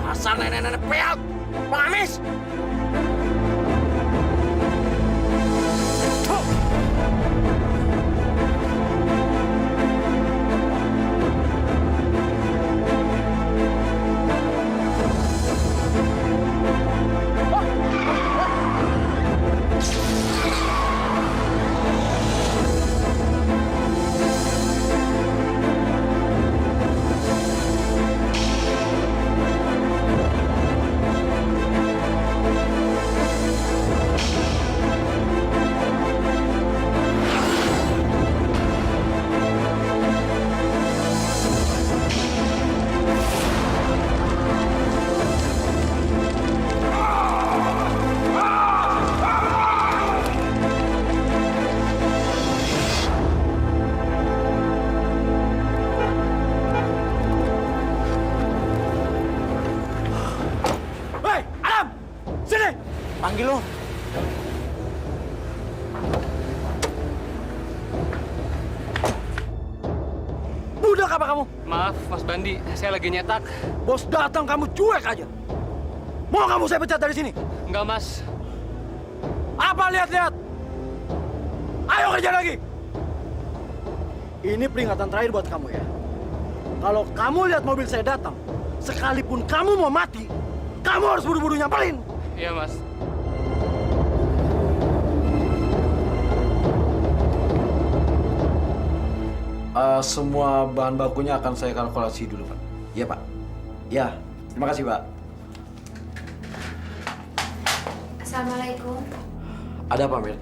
Asal nenek-nenek peot, pengamis. Tuh. Hei, Adam! Sini! Panggil lo. Budak apa kamu? Maaf, Mas Bandi, saya lagi nyetak. Bos datang kamu cuek aja. Mau kamu saya pecat dari sini? Enggak, Mas. Apa lihat-lihat? Ayo kerja lagi. Ini peringatan terakhir buat kamu ya. Kalau kamu lihat mobil saya datang, sekalipun kamu mau mati, kamu harus buru-buru nyamperin. Iya, Mas. Semua bahan bakunya akan saya kalkulasi dulu, Pak. Iya, Pak. Ya, terima kasih, Pak. Assalamualaikum. Ada apa, Mir?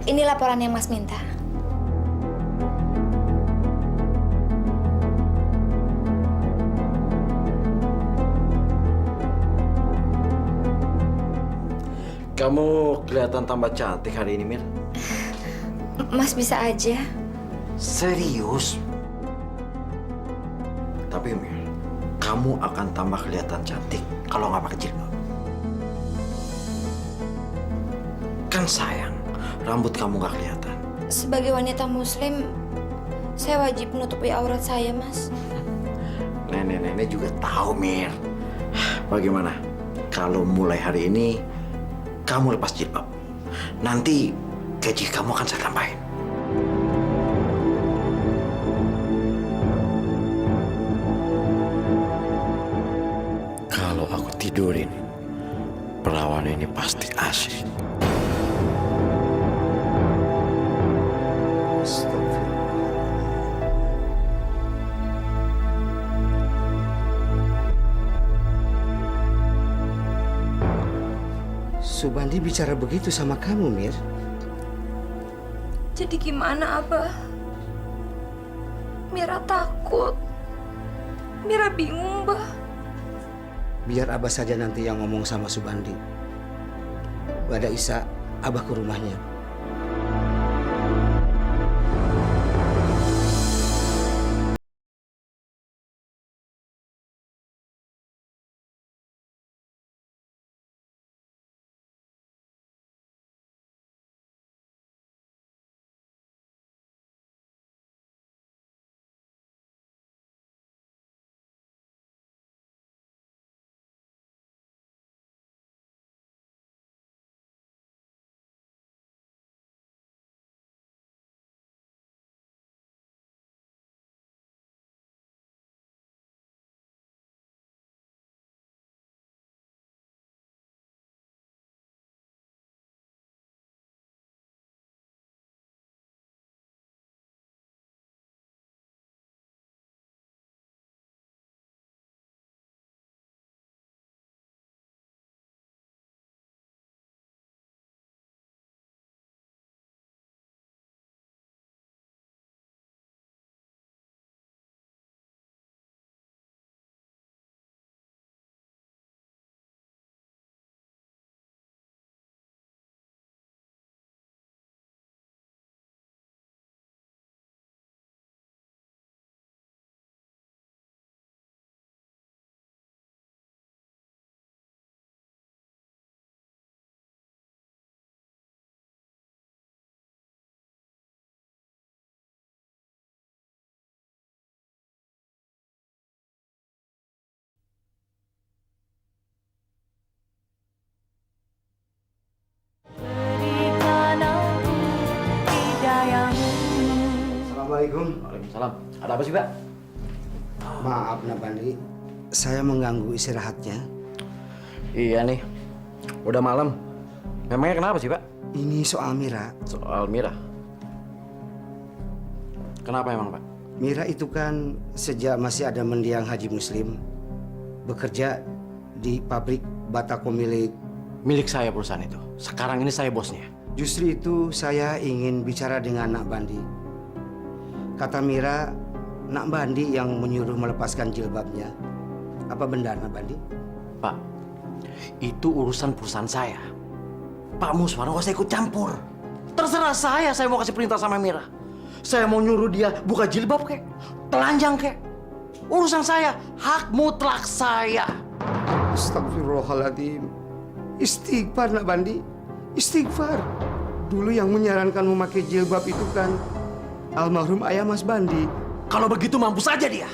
Ini laporan yang Mas minta. Kamu kelihatan tambah cantik hari ini, Mir. Mas bisa aja. Serius? Tapi, Mir, kamu akan tambah kelihatan cantik kalau nggak pakai jilbab. Kan sayang, rambut kamu nggak kelihatan. Sebagai wanita muslim, saya wajib menutupi aurat saya, Mas. Nenek-nenek juga tahu, Mir. Bagaimana kalau mulai hari ini kamu lepas jilbab? Nanti gaji kamu akan saya tambahin. Kalau aku tidurin, perawan ini pasti asyik. Subandi bicara begitu sama kamu, Mir. Jadi gimana, Abah? Mira takut. Mira bingung, Bah. Biar Abah saja nanti yang ngomong sama Subandi. Pada Isa, Abah ke rumahnya. Salam. Ada apa sih, Pak? Maaf Nak Bandi, saya mengganggu istirahatnya. Iya nih. Udah malam. Memangnya kenapa sih, Pak? Ini soal Mira. Soal Mira. Kenapa emang, Pak? Mira itu kan sejak masih ada mendiang Haji Muslim bekerja di pabrik batako Milik saya perusahaan itu. Sekarang ini saya bosnya. Justru itu saya ingin bicara dengan Nak Bandi. Kata Mira, Nak Bandi yang menyuruh melepaskan jilbabnya. Apa benar Nak Bandi? Pak, itu urusan perusahaan saya. Pak Muswar nggak usah ikut campur. Terserah saya mau kasih perintah sama Mira. Saya mau nyuruh dia buka jilbab kek, telanjang kek. Urusan saya, hak mutlak saya. Astagfirullahaladzim. Istighfar Nak Bandi, istighfar. Dulu yang menyarankan memakai jilbab itu kan almarhum ayah Mas Bandi. Kalau begitu mampus saja dia.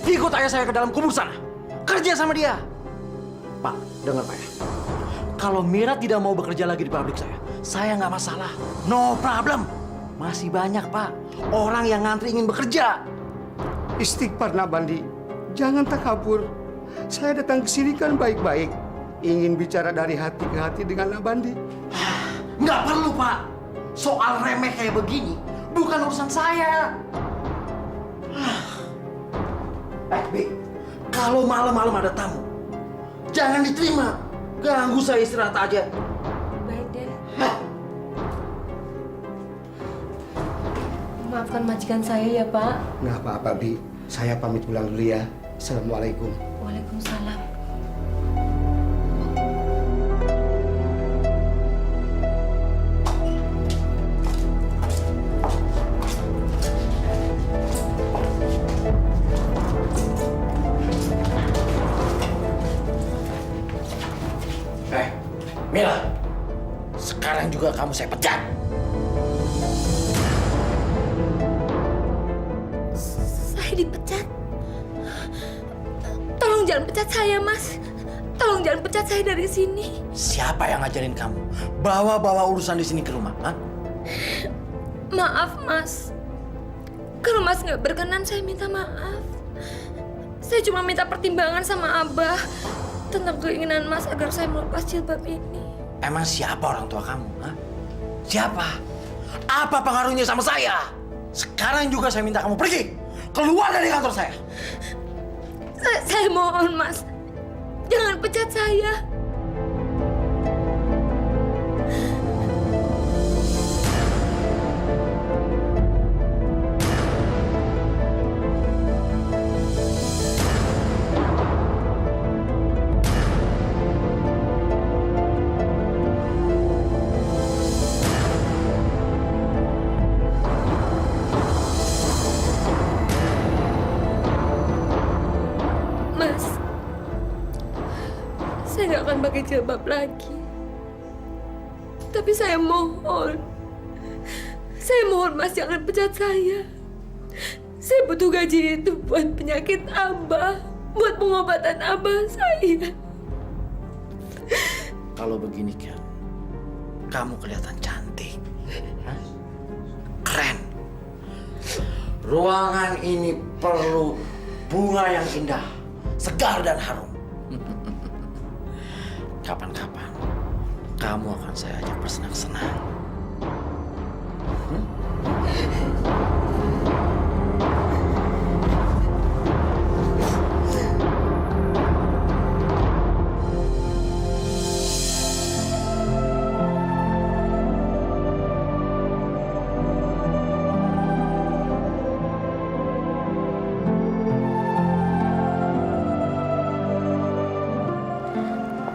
Ikut ayah saya ke dalam kubur sana. Kerja sama dia. Pak, dengar Pak ya. Kalau Mira tidak mau bekerja lagi di pabrik saya nggak masalah. No problem. Masih banyak Pak, orang yang ngantri ingin bekerja. Istighfar Nak Bandi, jangan takabur. Saya datang ke sini kan baik-baik. Ingin bicara dari hati ke hati dengan Nak Bandi. Nggak perlu Pak. Soal remeh kayak begini bukan urusan saya. Bi, kalau malam-malam ada tamu, jangan diterima. Ganggu saya istirahat aja. Baik deh. Maafkan majikan saya ya, Pak. Nggak apa-apa, Bi. Saya pamit pulang dulu ya. Assalamualaikum. Waalaikumsalam. Mila, sekarang juga kamu saya pecat. Saya dipecat. Tolong jangan pecat saya, Mas. Tolong jangan pecat saya dari sini. Siapa yang ngajarin kamu bawa-bawa urusan di sini ke rumah? Hah? Maaf, Mas. Kalau Mas nggak berkenan, saya minta maaf. Saya cuma minta pertimbangan sama Abah tentang keinginan Mas agar saya melepas jilbab ini. Emang siapa orang tua kamu? Hah? Siapa? Apa pengaruhnya sama saya? Sekarang juga saya minta kamu pergi. Keluar dari kantor saya. Saya mohon, Mas. Jangan pecat saya. Mas, saya nggak akan pakai jilbab lagi. Tapi saya mohon Mas jangan pecat saya. Saya butuh gaji itu buat penyakit Abah, buat pengobatan Abah saya. Kalau begini kan, kamu kelihatan cantik. Hah? Keren. Ruangan ini perlu bunga yang indah, segar dan harum. Kapan-kapan kamu akan saya ajak bersenang-senang.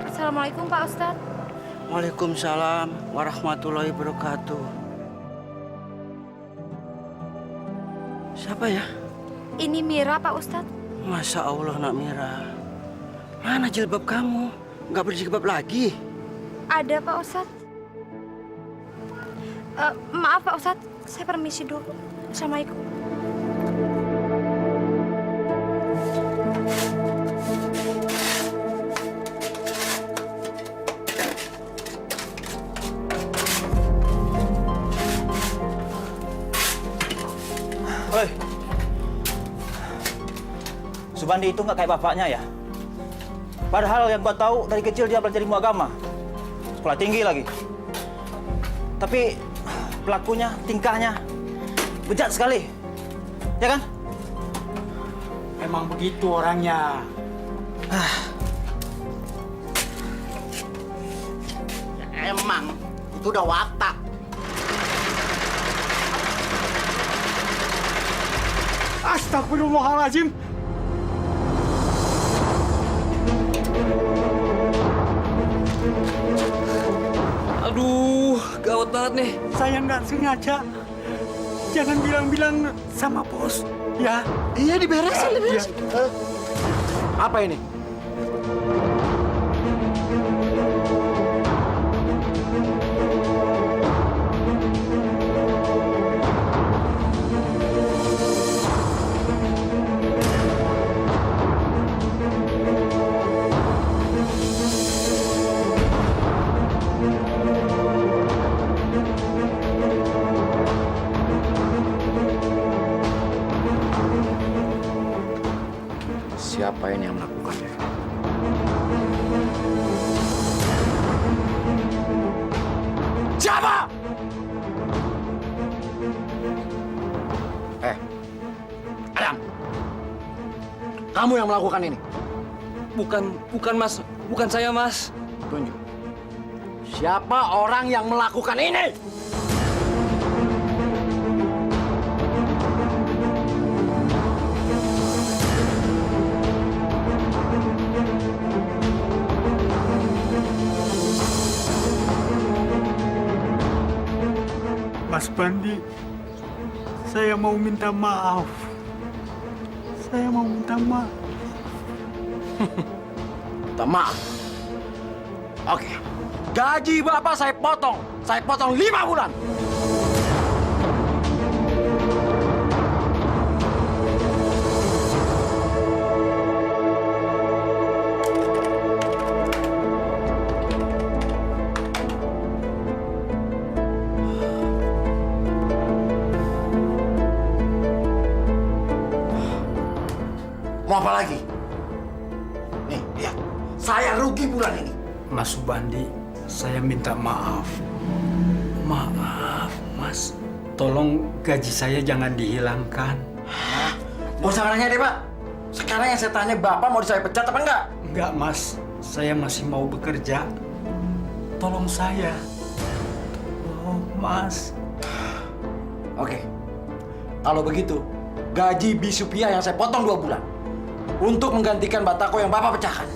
Assalamualaikum Pak Ustadz. Waalaikumsalam warahmatullahi wabarakatuh. Siapa ya? Ini Mira Pak Ustadz. Masya Allah Nak Mira. Mana jilbab kamu? Nggak berjilbab lagi? Ada Pak Ustadz. Maaf Pak Ustadz, saya permisi dulu. Assalamualaikum. Hei, Bandi itu nggak kayak bapaknya ya. Padahal yang gua tahu dari kecil dia belajar ilmu agama, sekolah tinggi lagi. Tapi pelakunya, tingkahnya bejat sekali, ya kan? Emang begitu orangnya. Emang itu udah watak. Astagfirullahaladzim. Aduh, gawat banget nih. Saya nggak sengaja. Jangan bilang-bilang sama bos. Ya. Iya diberesin. Apa ini? Siapa ini yang melakukannya? Siapa? Adam. Kamu yang melakukan ini? Bukan Mas. Bukan saya, Mas. Tunjuk. Siapa orang yang melakukan ini? Mas Bandi, saya mau minta maaf. Saya mau minta maaf. Minta maaf. Oke. Gaji Bapak saya potong. Saya potong 5 bulan. Mau apa lagi? Nih, lihat. Saya rugi bulan ini. Mas Subandi, saya minta maaf. Maaf, Mas. Tolong gaji saya jangan dihilangkan. Mau usah nanya deh, Pak. Sekarang yang saya tanya, Bapak mau saya pecat apa enggak? Enggak, Mas. Saya masih mau bekerja. Tolong saya. Oh, Mas. Oke. Kalau begitu, gaji bisu Pia yang saya potong 2 bulan. Untuk menggantikan batako yang Bapak pecahkan.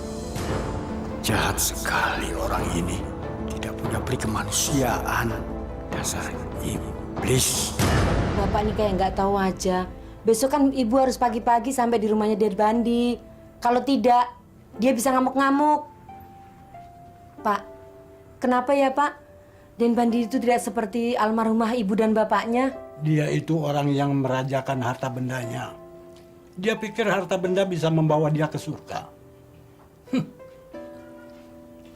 Jahat sekali orang ini. Tidak punya peri kemanusiaan. Dasar iblis. Bapak ini kayak nggak tahu aja. Besok kan ibu harus pagi-pagi sampai di rumahnya Den Bandi. Kalau tidak, dia bisa ngamuk-ngamuk. Pak, kenapa ya Pak? Den Bandi itu tidak seperti almarhumah ibu dan bapaknya. Dia itu orang yang merajakan harta bendanya. Dia pikir harta benda bisa membawa dia ke surga.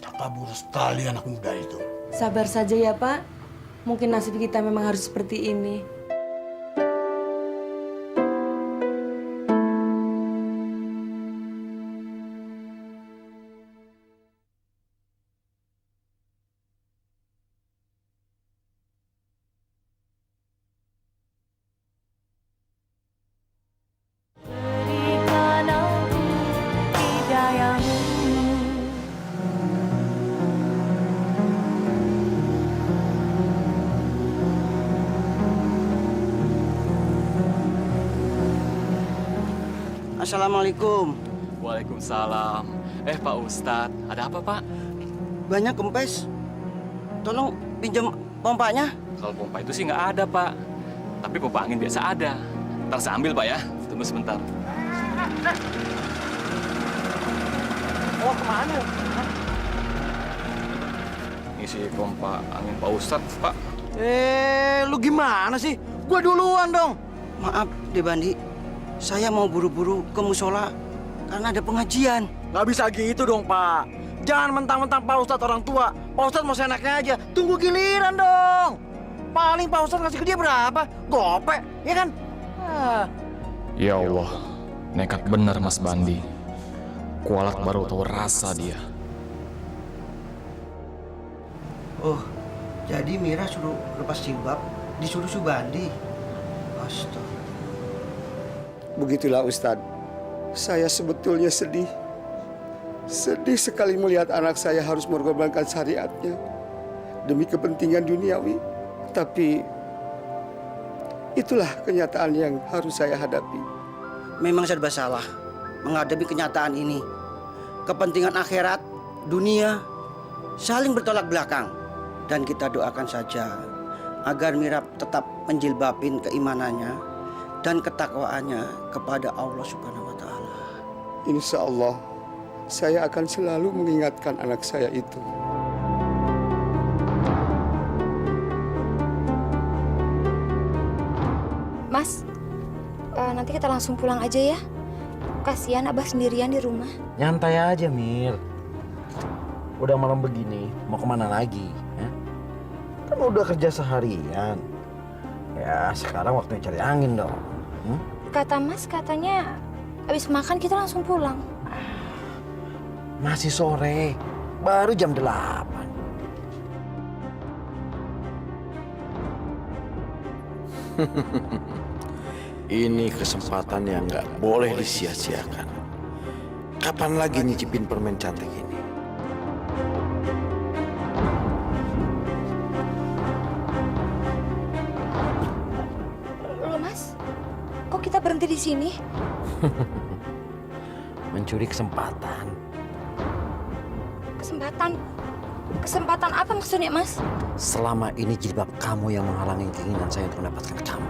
Takabur sekali anak muda itu. Sabar saja ya Pak. Mungkin nasib kita memang harus seperti ini. Assalamualaikum. Waalaikumsalam. Pak Ustadz, ada apa, Pak? Banyak kempes. Tolong pinjam pompanya. Kalau pompa itu sih nggak ada, Pak. Tapi pompa angin biasa ada. Ntar saya ambil, Pak ya. Tunggu sebentar. Oh, kemana? Isi pompa angin Pak Ustadz, Pak. Lu gimana sih? Gua duluan dong. Maaf, Debandi. Saya mau buru-buru ke musola karena ada pengajian. Nggak bisa gitu dong, Pak. Jangan mentang-mentang Pak Ustadz orang tua. Pak Ustadz mau seenaknya aja. Tunggu giliran dong. Paling Pak Ustadz kasih ke dia berapa? Gope, ya kan? Ya Allah, Nekat benar Mas Bandi. Kualat baru tahu rasa dia. Oh, jadi Mira suruh lepas jilbab, disuruh Subandi. Astaga. Begitulah Ustadz. Saya sebetulnya sedih. Sedih sekali melihat anak saya harus mengorbankan syariatnya demi kepentingan duniawi. Tapi itulah kenyataan yang harus saya hadapi. Memang serba salah menghadapi kenyataan ini. Kepentingan akhirat, dunia saling bertolak belakang. Dan kita doakan saja agar Mira tetap menjilbabin keimanannya dan ketakwaannya kepada Allah Subhanahu wa Ta'ala. Insya Allah, saya akan selalu mengingatkan anak saya itu. Mas, nanti kita langsung pulang aja ya. Kasihan Abah sendirian di rumah. Nyantai aja, Mir. Udah malam begini, mau kemana lagi? Ya? Kan udah kerja seharian. Ya, sekarang waktunya cari angin dong. Kata Mas, katanya habis makan kita langsung pulang. Masih sore, baru jam 8. Ini kesempatan yang nggak boleh disia-siakan. Kapan lagi nyicipin permen cantik ini? Loh Mas, kok kita berhenti di sini? Mencuri kesempatan. Kesempatan apa maksudnya Mas? Selama ini jilbab kamu yang menghalangi keinginan saya untuk mendapatkan kamu.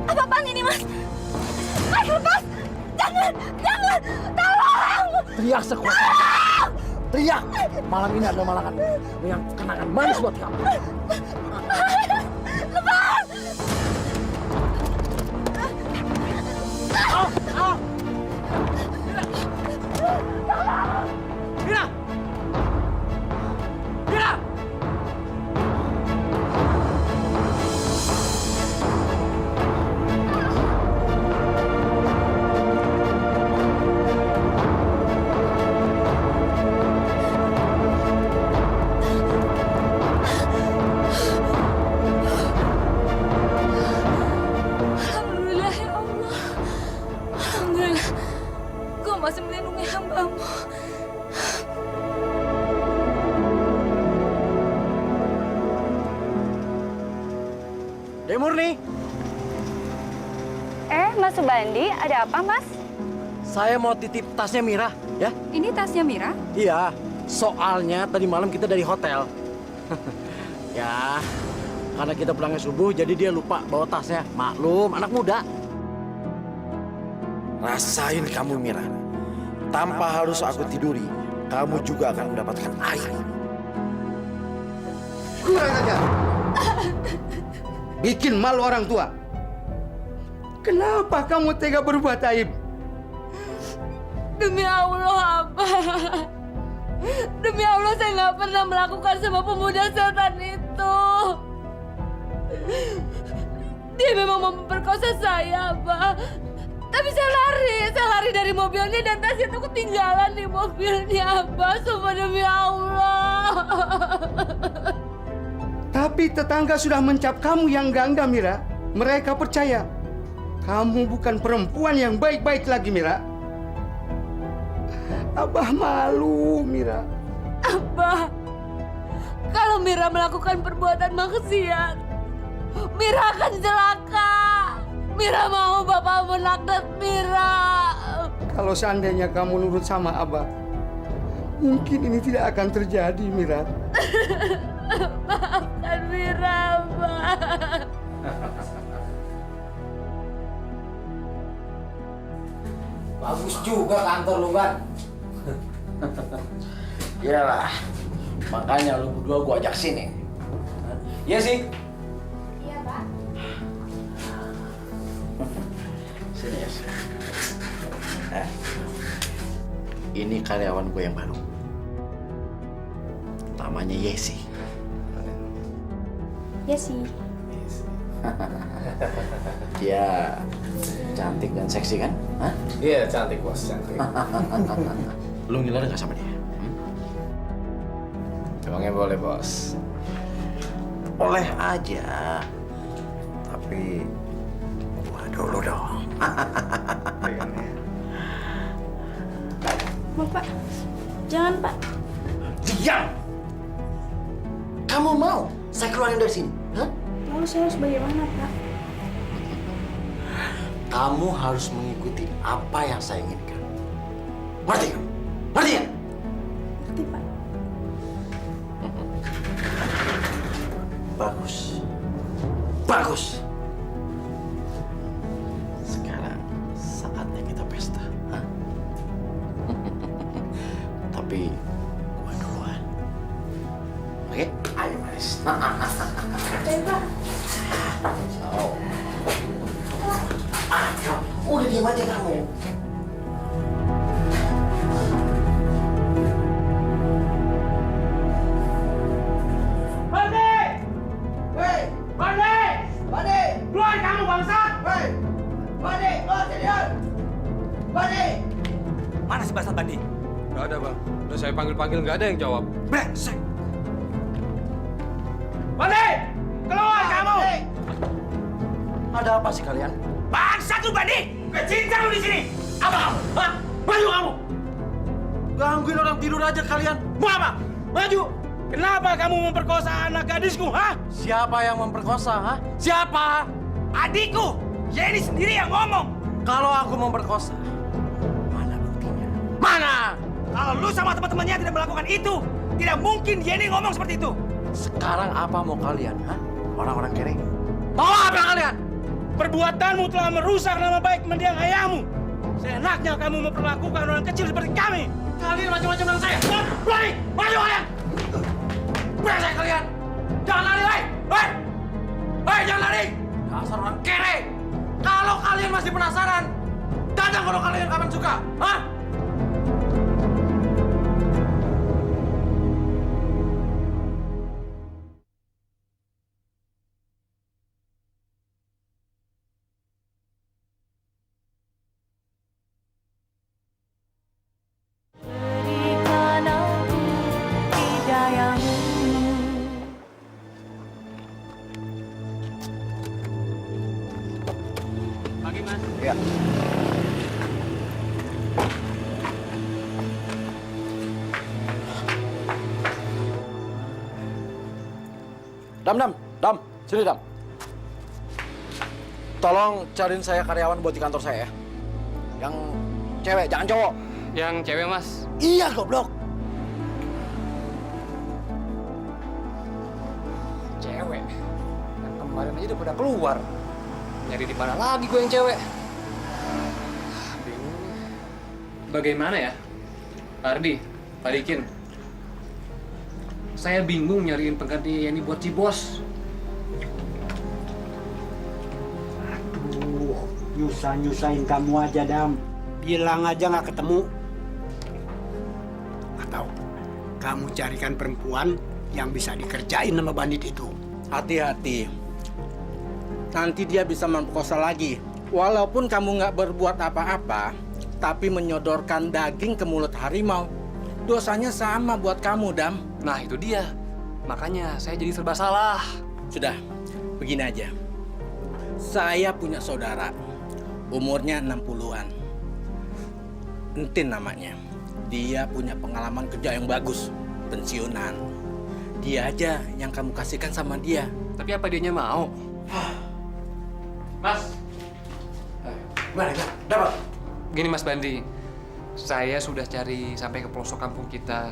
Apa-apaan ini Mas? Mas lepas! Jangan! Tolong! Teriak sekuat-kuatnya. Teriak! Malam ini adalah malam yang kenangan manis buat kamu. Lepas! Mira! Mira! Alhamdulillah ya Allah. Alhamdulillah. Kau masih melindungi hamba-Mu. Murni, Mas Subandi, ada apa, Mas? saya mau titip tasnya Mira, ya? Ini tasnya Mira? Iya, soalnya tadi malam kita dari hotel. Ya, karena kita pulangnya subuh, jadi dia lupa bawa tasnya. Maklum, anak muda. Rasain kamu Mira. Tanpa harus aku tiduri, kamu juga akan mendapatkan air. Kurang aja. Bikin malu orang tua. Kenapa kamu tega berbuat aib? Demi Allah, Abah. Demi Allah, saya nggak pernah melakukan sama pemuda setan itu. Dia memang memperkosa saya, Abah. Tapi saya lari dari mobilnya dan tas itu ketinggalan di mobilnya, Abah. Sumpah demi Allah. Tapi tetangga sudah mencap kamu yang enggak, Mira. Mereka percaya. Kamu bukan perempuan yang baik-baik lagi, Mira. Abah malu, Mira. Abah, kalau Mira melakukan perbuatan maksiat, Mira akan celaka. Mira mau Bapak melaknat Mira. Kalau seandainya kamu nurut sama Abah, mungkin ini tidak akan terjadi, Mira. Maafkan Mira, Abah. Bagus juga kantor lu, Ban. Iyalah, makanya lu berdua gua ajak sini. Iya sih? Iya, Pak. Sini ya. Ini karyawan gue yang baru. Namanya Yesi. Ya sih. Dia cantik dan seksi kan? Hah? Iya, cantik bos, cantik. Lu ngiler nggak sama dia? Emangnya boleh bos? Boleh aja. Tapi gua dulu dong. Bapak, jangan Pak. Diam! Kamu mau saya keluarin dari sini? Hah? Lalu saya harus bagaimana Pak? Kamu harus mengikuti apa yang saya inginkan. Ngerti kamu? Ngerti ya? Ngerti Pak. Bagus. Bagus. Sekarang saatnya kita pesta. Hah? Tapi gua duluan. Oke? Ayo, Maris. Oke Pak. So. Ayo, udah diam aja kamu. Bandi! Hei! Bandi! Bandi! Keluar kamu bangsat! Hei! Bandi! Keluar sini! Bandi! Mana si bangsat Bandi? Gak ada bang. Udah saya panggil-panggil nggak ada yang jawab. Brengsek! Bandi! Keluar kamu! Ada apa sih kalian? Bangsat lu Bandi! Kecincang lu di sini! Apa kamu? Hah? Maju kamu! Gangguin orang tidur aja kalian. Mau apa? Maju! Kenapa kamu memperkosa anak gadisku, ha? Siapa yang memperkosa, ha? Siapa? Adikku! Yeni sendiri yang ngomong! Kalau aku memperkosa, mana buktinya? Mana? Kalau lu sama teman-temannya tidak melakukan itu, tidak mungkin Yeni ngomong seperti itu. Sekarang apa mau kalian, ha? Orang-orang kering. Mau apa kalian? Perbuatanmu telah merusak nama baik mendiang ayahmu. Seenaknya kamu memperlakukan orang kecil seperti kami. Kalian macam-macam dengan saya. Berani! Maju kalian! Brengsek kalian! Jangan lari, hei! Hei! Hei, jangan lari! Dasar orang kere! Kalau kalian masih penasaran, datang kalau kalian kapan suka, hah? Ya. Dam, sini Dam. Tolong cariin saya karyawan buat di kantor saya ya. Yang cewek, jangan cowok. Yang cewek, Mas. Iya, goblok. Cewek? Yang kemarin aja udah pada keluar. Nyari di mana lagi gue yang cewek? Bingung. Bagaimana ya? Pak Ardi, Pak Dikin. Saya bingung nyariin pengganti Yeni buat si bos. Aduh, nyusahin kamu aja, Dam. Bilang aja nggak ketemu. Atau kamu carikan perempuan yang bisa dikerjain sama bandit itu. Hati-hati. Nanti dia bisa memperkosa lagi. Walaupun kamu nggak berbuat apa-apa, tapi menyodorkan daging ke mulut harimau, dosanya sama buat kamu, Dam. Nah, itu dia. Makanya saya jadi serba salah. Sudah, begini aja. Saya punya saudara, umurnya 60-an. Entin namanya. Dia punya pengalaman kerja yang bagus, pensiunan. Dia aja yang kamu kasihkan sama dia. Tapi apa dianya mau? Mas. Gimana? Dapat? Gini Mas Bandi, saya sudah cari sampai ke pelosok kampung kita.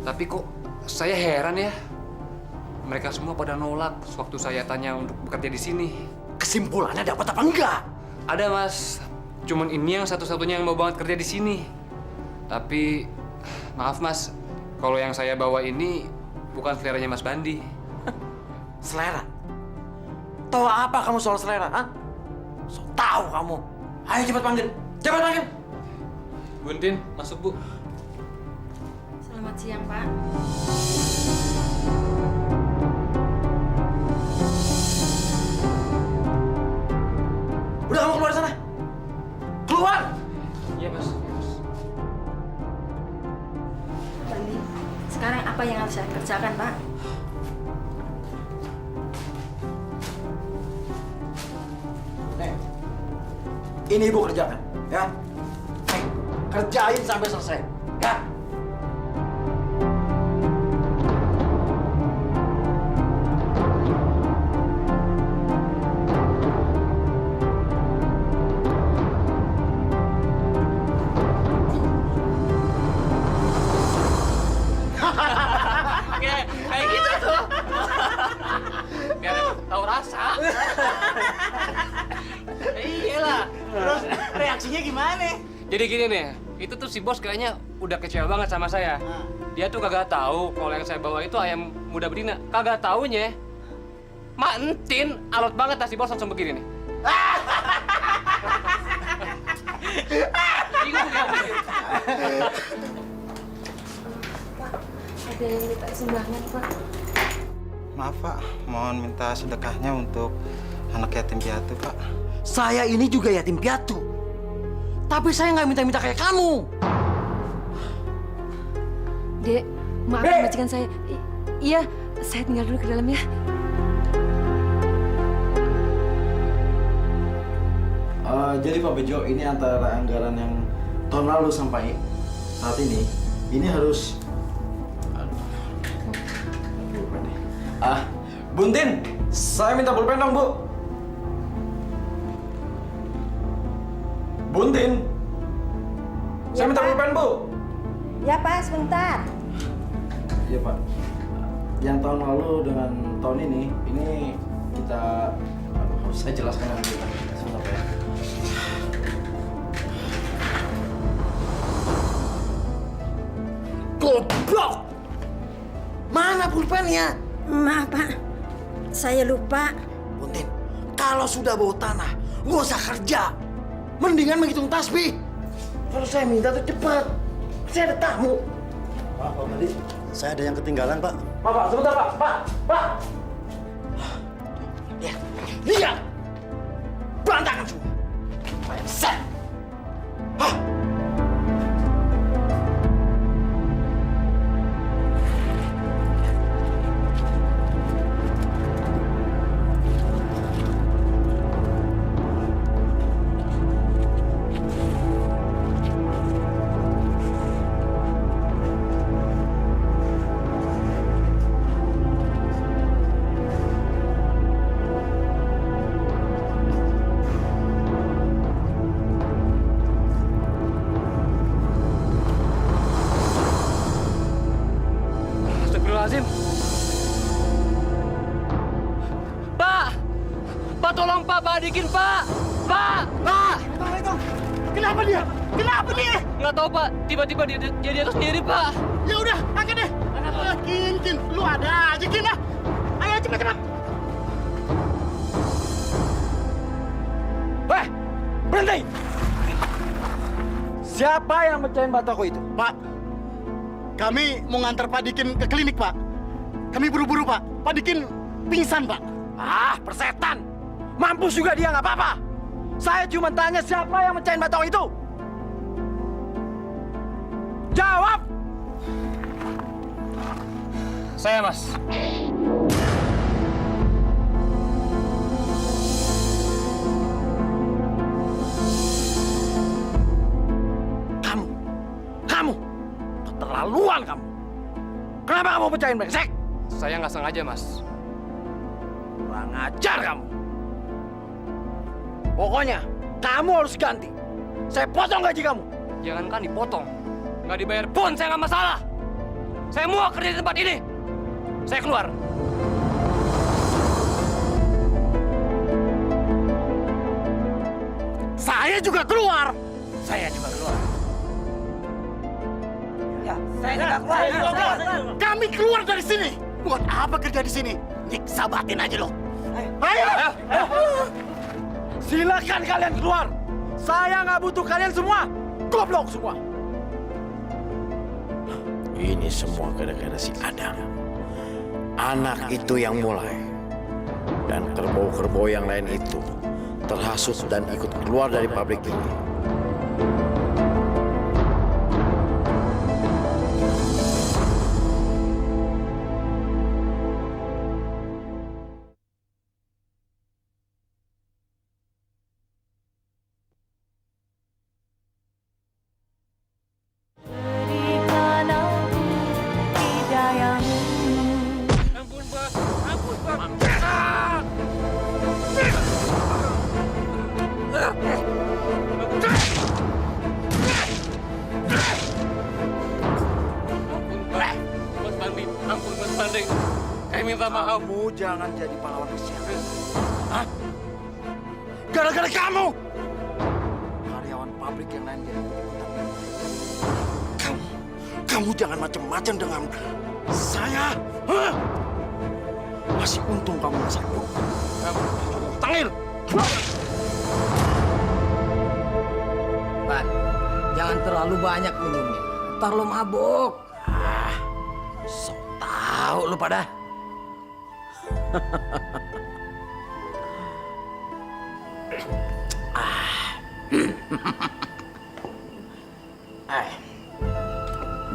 Tapi kok saya heran ya. Mereka semua pada nolak sewaktu saya tanya untuk bekerja di sini. Kesimpulannya dapat apa enggak? Ada Mas, cuman ini yang satu-satunya yang mau banget kerja di sini. Tapi maaf Mas, kalau yang saya bawa ini bukan seleranya Mas Bandi. Selera? Tahu apa kamu soal selera, ha? So tahu kamu. Ayo cepat panggil. Cepat panggil. Bu Entin, masuk Bu. Selamat siang, Pak. saya kerjakan, Pak. Neng, ini ibu kerjakan, ya. Neng, kerjain sampai selesai, ya. Kayak gitu tuh. Biar tahu rasa. Iyalah. Terus reaksinya gimana? Jadi gini nih, itu tuh si bos kayaknya udah kecewa banget sama saya. Dia tuh kagak tahu kalau yang saya bawa itu ayam muda betina. Kagak taunya, Mak Entin alot banget si bos langsung begini nih. Bingung ya. Ada yang minta sumbangan, Pak. Maaf Pak, mohon minta sedekahnya untuk anak yatim piatu Pak. Saya ini juga yatim piatu. Tapi saya nggak minta-minta kayak kamu. Dek, maafin majikan saya. Iya, saya tinggal dulu ke dalam ya. Jadi Pak Bejo, ini antara anggaran yang tahun lalu sampai saat ini harus... Buntin, saya minta pulpen dong, Bu. Buntin, saya minta pulpen, Bu. Ya, Pak, sebentar. Iya, Pak. Yang tahun lalu dengan tahun ini kita... harus saya jelaskan nanti. Sebentar, Pak. Goblok! Mana pulpennya? Maaf, Pak. Saya lupa. Buntin, kalau sudah bawa tanah, nggak usah kerja. Mendingan menghitung tasbih. Kalau saya minta tuh cepat. Saya ada tamu. Pak, tadi saya ada yang ketinggalan, Pak. Pak, sebentar, Pak. Ya, lihat. Berantakan semua. Brengsek. Hah? Astagfirullahaladzim. Pak, tolong Pak, balikin Pak. Pak. Kenapa dia? Nggak tahu Pak, tiba-tiba dia jatuh sendiri Pak. Ya udah, angkat deh. Kin, lu ada aja Kin lah. Ayo cepat. Hei, berhenti! Siapa yang mecahin bataku itu? Pak, kami mau ngantar Pak Dikin ke klinik, Pak. Kami buru-buru, Pak. Pak Dikin pingsan, Pak. Persetan! Mampus juga dia, nggak apa-apa! Saya cuma tanya siapa yang mecahin bataku itu? Jawab! Saya, Mas. Kamu! Keterlaluan kamu! Kenapa kamu pecahin brengsek? Saya nggak sengaja, Mas. Kurang ajar kamu! Pokoknya, kamu harus ganti. Saya potong gaji kamu. Jangankan dipotong. Nggak dibayar pun saya nggak masalah. Saya mau kerja di tempat ini. Saya keluar. Saya juga keluar. Saya juga keluar. Kami keluar dari sini. Buat apa kerja di sini? Nyiksa batin aja lo. Ayo. Silakan kalian keluar. Saya nggak butuh kalian semua. Goblok semua. Ini semua gara-gara si Adam. Anak itu yang mulai. Dan kerbau-kerbau yang lain itu terhasut dan ikut keluar dari pabrik ini. minta maaf. Kamu jangan jadi pahlawan kesian. Hah? Gara-gara kamu! Karyawan pabrik yang lain jadi ikutan. Kamu jangan macam-macam dengan saya. Hah? Masih untung kamu nggak sakit. Tangil! Ban, jangan terlalu banyak minumnya. Ntar lo mabuk. Sok tahu lu pada.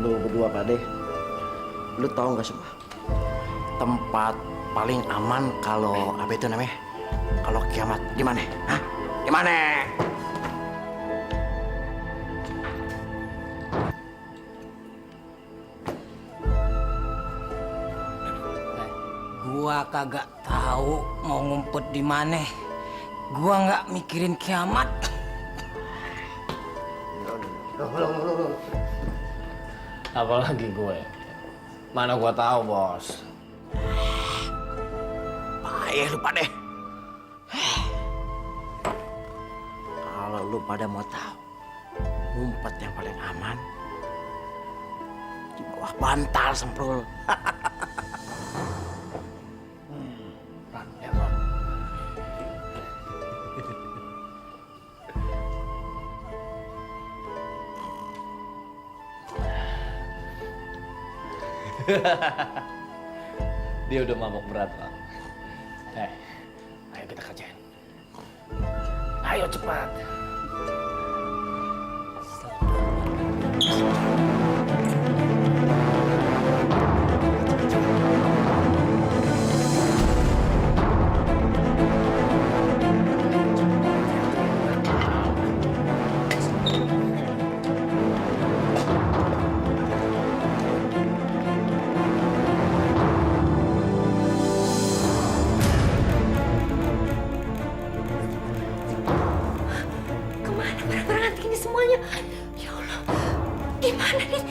Lu berdua Pade, lu tahu nggak semua tempat paling aman kalau apa itu namanya? Kalau kiamat di mana? Hah? Di mana? Gua kagak tahu mau ngumpet di mana. Gua nggak mikirin kiamat. Apalagi gue. Mana gue tahu, Bos. Payah lu Pade. Kalau lu pada mau tahu ngumpet yang paling aman di bawah bantal semprul. Dia udah mabok berat, Bang. Ayo kita kerjain. Ayo cepat. Kemana barang-barang antik ini semuanya? Ya Allah, gimana nih?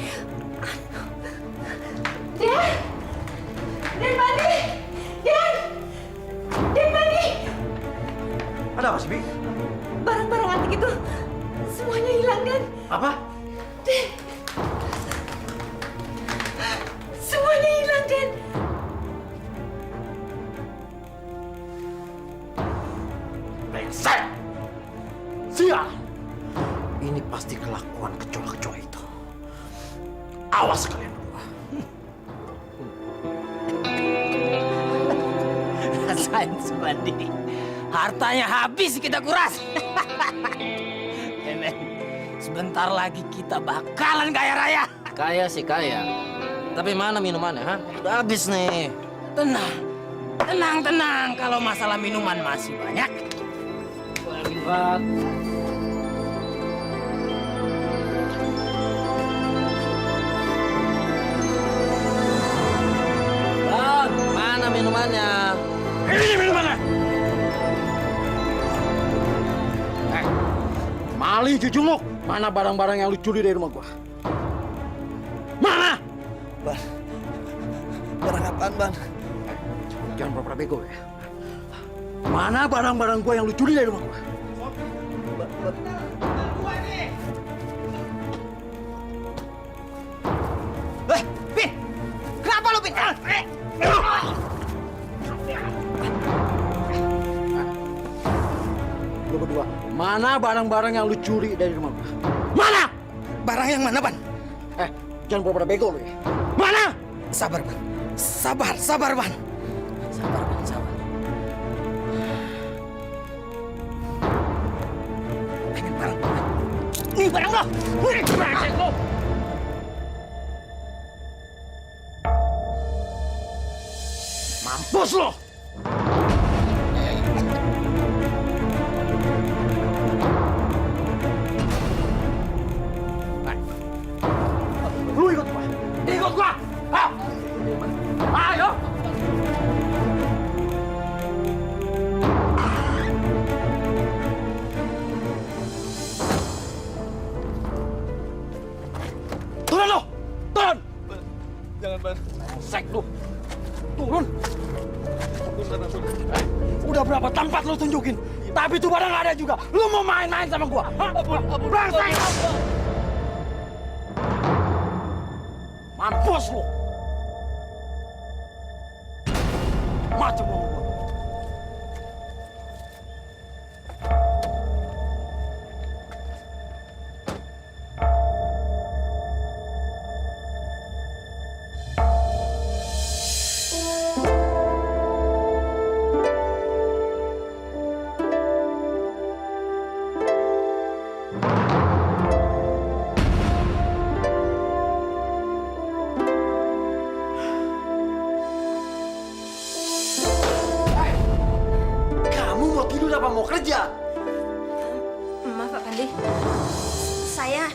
Den! Den Bandi! Den! Den Bandi! Ada apa sih, Bi? Barang-barang antik itu semuanya hilang, Den. Apa? Den! Semuanya hilang, Den. Brengsek! Sial! Ini pasti kelakuan kecoa-kecoa itu. Awas kalian berdua. Rasain Bandi. Hartanya habis kita kuras. Men, sebentar lagi kita bakalan kaya raya. Kaya sih kaya. Tapi mana minumannya, ha? Udah habis nih. Tenang. Tenang. Kalau masalah minuman masih banyak. Lihat. Bang, mana minumannya? Ini minumannya! Mali Jujunguk, mana barang-barang yang lu curi dari rumah gua? Mana? Ban. Barang apaan, Ban? Jangan pura-pura bego ya. Mana barang-barang gua yang lu curi dari rumah gua? Pin! Kenapa lu, Pin? Lu berdua, mana barang-barang yang lu curi dari rumah gua? Mana? Barang yang mana, Ban? Jangan pura-pura bego lu ya. Mana? Sabar, Ban. Sabar, Ban. Sabar, Ban. Sabar. Pengen barang. Nih barang lo. Barang lo. Mampus lo! Lu ikut gua! Ikut gua! Ayo! Turun lo! Turun! Jangan, Ban. Sek lu! Turun! tempat lu tunjukin. Tapi tuh barang nggak ada juga. Lu mau main-main sama gua? Hah? Brengsek! Mampus lu! Macam lu gua. Kamu mau tidur apa mau kerja? Maaf Pak Pandi. Saya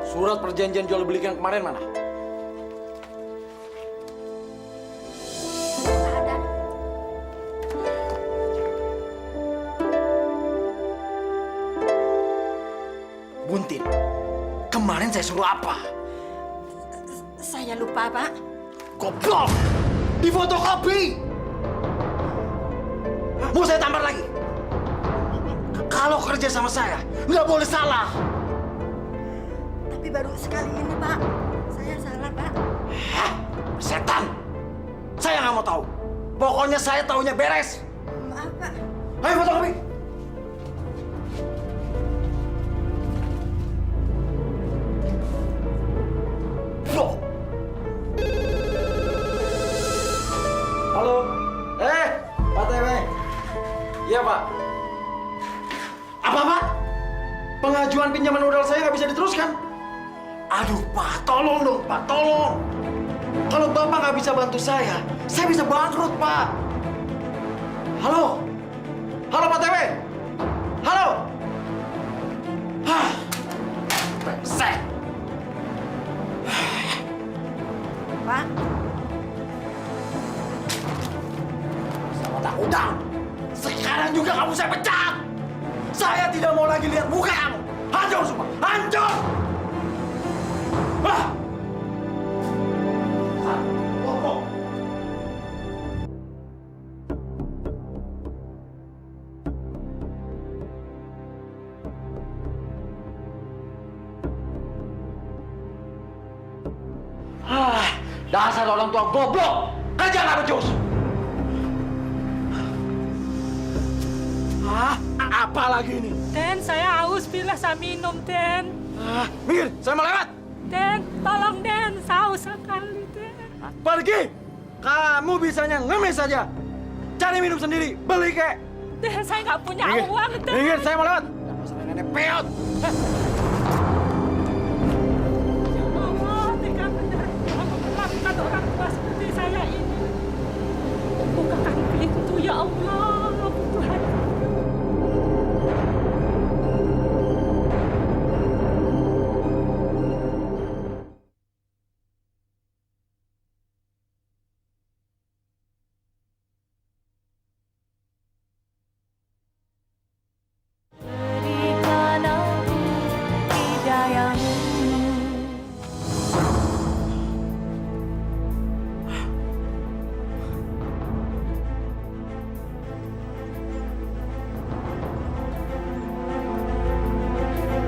Surat perjanjian jual beli yang kemarin mana? nggak ada. Buntin, kemarin saya suruh apa? Saya lupa Pak. Goblok! Di fotokopi! Mau saya tampar lagi? Kalau kerja sama saya, nggak boleh salah. Tapi baru sekali ini Pak. Saya salah Pak. Hah? Setan! Saya nggak mau tahu. Pokoknya saya taunya beres. Maaf Pak. Ayo fotokopi! Loh! Halo? Pak TW. Iya, Pak. Apa, Pak? Pengajuan pinjaman modal saya nggak bisa diteruskan. Aduh, Pak, tolong dong, Pak, tolong. Kalau Bapak nggak bisa bantu saya bisa bangkrut, Pak. Halo? Halo, Pak TW? Halo? Hah? Brengsek. Pak. Sama tak udang. Sekarang juga kamu saya pecat. Saya tidak mau lagi lihat muka kamu. Hancur semua, hancur. Hah? Bobo. Dasar orang tua goblok. Kerja nggak becus. Hah? Apa lagi ini? Den, saya haus, bila saya minum, Den. Minggir, saya mau lewat. Den, tolong Den, saya haus sekali, Den. Pergi. Kamu bisanya ngemis saja. Cari minum sendiri, beli kek. Den, saya nggak punya Minggir, uang, Den. minggir, saya mau lewat. Dasar nenek peot. Ya Allah, tega benar. Kamu melakukan orang tua seperti saya ini. Bukakan pintu, ya Allah, Tuhan. Berikan aku hidayahmu.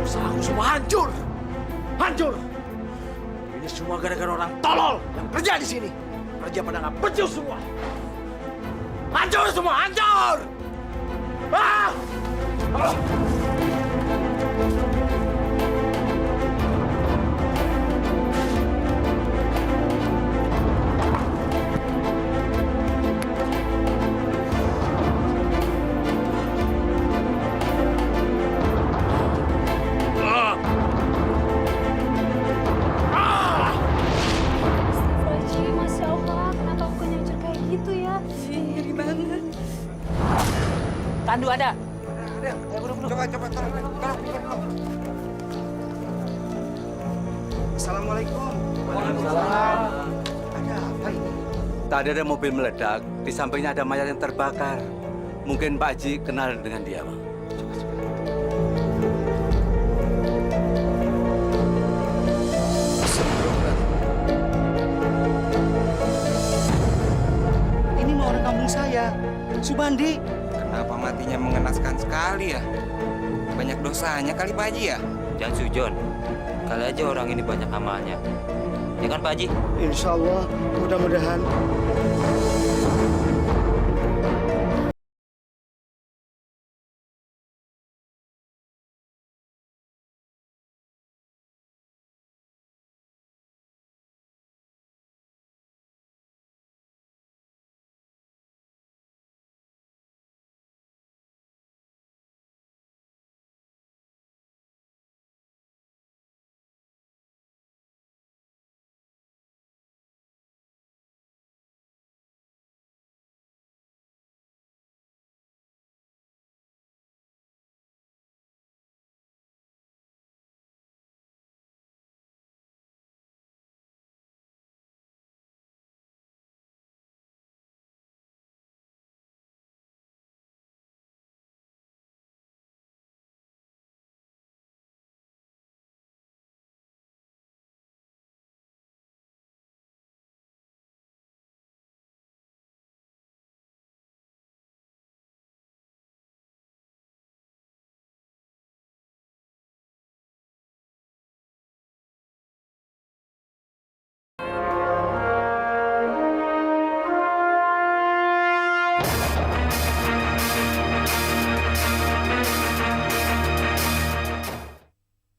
Usahaku semua hancur. Hancur. Ini semua gara-gara orang tolol yang kerja di sini. Kerja pada nggak becus semua. Hancur semua, hancur. Ah! Ah! Astagfirullahaladzim, Masya Allah, kenapa aku nyucur kayak gitu ya? Ngeri banget. Tandu ada. Coba, Assalamualaikum. Ada apa ini? Tadi ada mobil meledak, di sampingnya ada mayat yang terbakar. Mungkin Pak Haji kenal dengan dia, Bang. Ini mau orang kampung saya. saya, Subandi. Kenapa matinya mengenaskan sekali ya? Banyak dosanya kali Pak Haji ya? Jangan sujon. Kali aja orang ini banyak amalnya. Ya kan Pak Haji? Insya Allah, mudah-mudahan